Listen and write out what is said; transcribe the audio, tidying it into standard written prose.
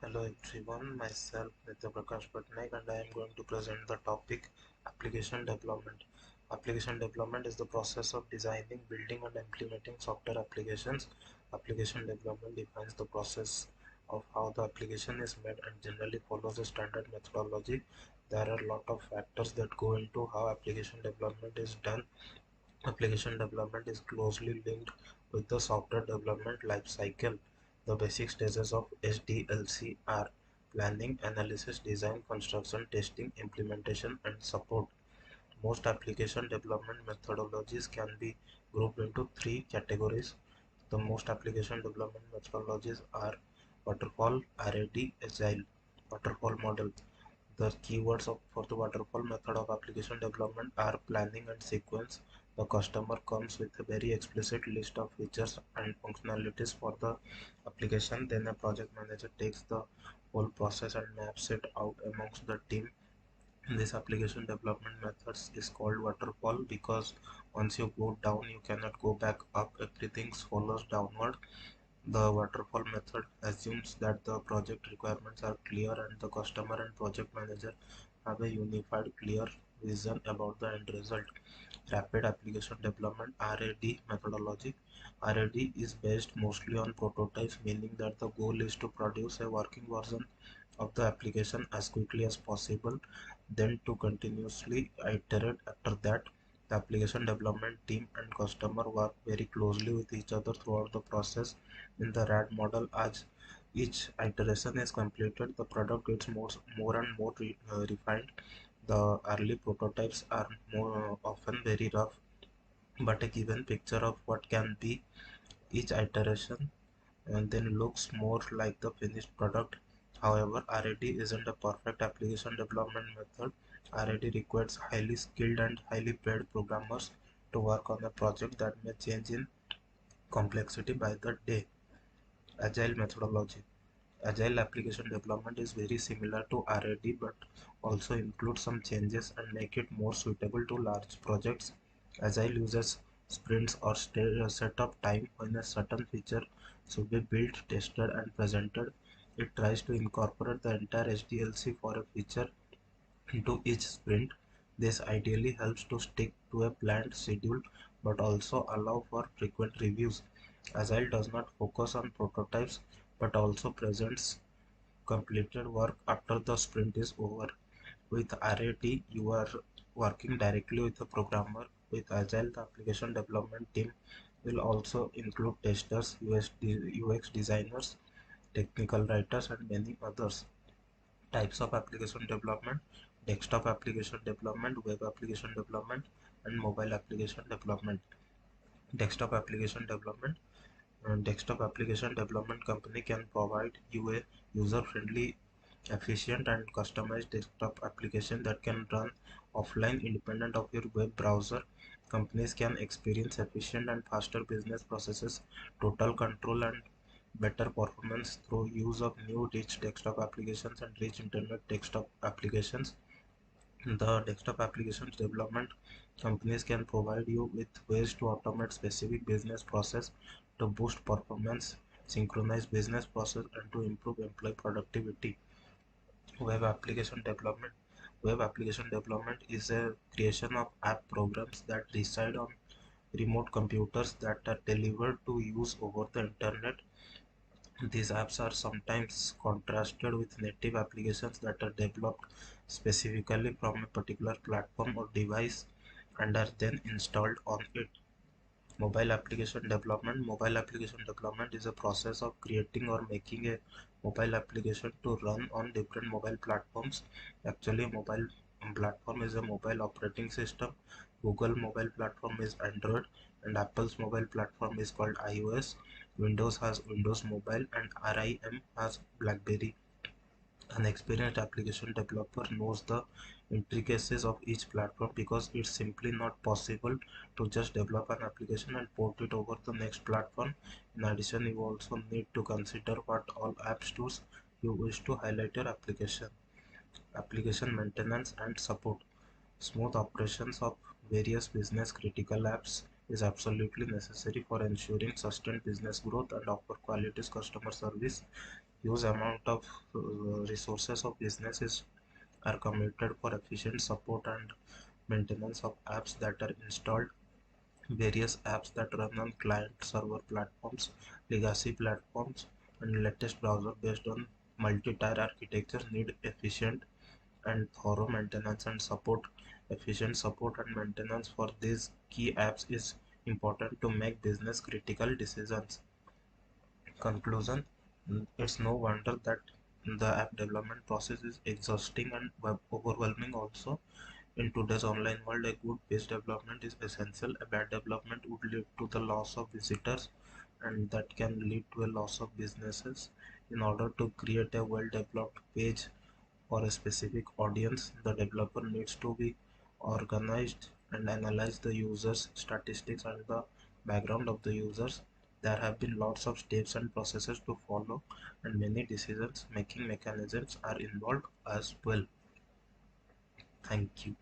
Hello everyone, myself Nitya Prakash Pattanaik and I am going to present the topic application development. Application development is the process of designing, building and implementing software applications. Application development defines the process of how the application is made and generally follows a standard methodology. There are a lot of factors that go into how application development is done. Application development is closely linked with the software development life cycle. The basic stages of SDLC are planning, analysis, design, construction, testing, implementation, and support. Most application development methodologies can be grouped into three categories. The most application development methodologies are waterfall, RAD, agile. Waterfall model. The keywords for the waterfall method of application development are planning and sequence. The customer comes with a very explicit list of features and functionalities for the application. Then a project manager takes the whole process and maps it out amongst the team. This application development methods is called waterfall because once you go down, you cannot go back up. Everything follows downward. The waterfall method assumes that the project requirements are clear and the customer and project manager have a unified, clear vision about the end result. Rapid application development (RAD) methodology. RAD is based mostly on prototypes, meaning that the goal is to produce a working version of the application as quickly as possible, then to continuously iterate after that. The application development team and customer work very closely with each other throughout the process. In the RAD model, as each iteration is completed, the product gets more and more refined. The early prototypes are more often very rough, but a given picture of what can be each iteration and then looks more like the finished product. However, RAD isn't a perfect application development method. RAD requires highly skilled and highly paid programmers to work on a project that may change in complexity by the day. Agile methodology. Agile application development is very similar to RAD but also includes some changes and make it more suitable to large projects. Agile uses sprints or set up time when a certain feature should be built, tested and presented. It tries to incorporate the entire SDLC for a feature into each sprint. This ideally helps to stick to a planned schedule but also allow for frequent reviews. Agile does not focus on prototypes but also presents completed work after the sprint is over. With RAT, you are working directly with the programmer. With Agile, the application development team will also include testers, UX designers, technical writers, and many others. Types of application development: desktop application development, web application development, and mobile application development. Desktop application development. Desktop application development company can provide you a user-friendly, efficient, and customized desktop application that can run offline independent of your web browser. Companies can experience efficient and faster business processes, total control, and better performance through use of new rich desktop applications and rich internet desktop applications. The desktop applications development companies can provide you with ways to automate specific business process to boost performance, synchronize business process, and to improve employee productivity. Web application development. Web application development is a creation of app programs that reside on remote computers that are delivered to use over the internet. These apps are sometimes contrasted with native applications that are developed specifically from a particular platform or device and are then installed on it. Mobile application development. Mobile application development is a process of creating or making a mobile application to run on different mobile platforms. Actually, mobile platform is a mobile operating system. Google mobile platform is Android and Apple's mobile platform is called iOS. Windows has Windows Mobile and RIM has BlackBerry. An experienced application developer knows the intricacies of each platform because it's simply not possible to just develop an application and port it over the next platform. In addition, you also need to consider what all app stores you wish to highlight your application. Application maintenance and support. Smooth operations of various business critical apps is absolutely necessary for ensuring sustained business growth and offer quality customer service. Huge amount of resources of businesses are committed for efficient support and maintenance of apps that are installed. Various apps that run on client-server platforms, legacy platforms, and latest browser based on multi-tier architectures need efficient and thorough maintenance and support. Efficient support and maintenance for these key apps is important to make business critical decisions. Conclusion: it's no wonder that the app development process is exhausting and overwhelming also. In today's online world, a good page development is essential. A bad development would lead to the loss of visitors, and that can lead to a loss of businesses. In order to create a well-developed page for a specific audience, the developer needs to be organized and analyze the users' statistics and the background of the users. There have been lots of steps and processes to follow, and many decisions making mechanisms are involved as well. Thank you.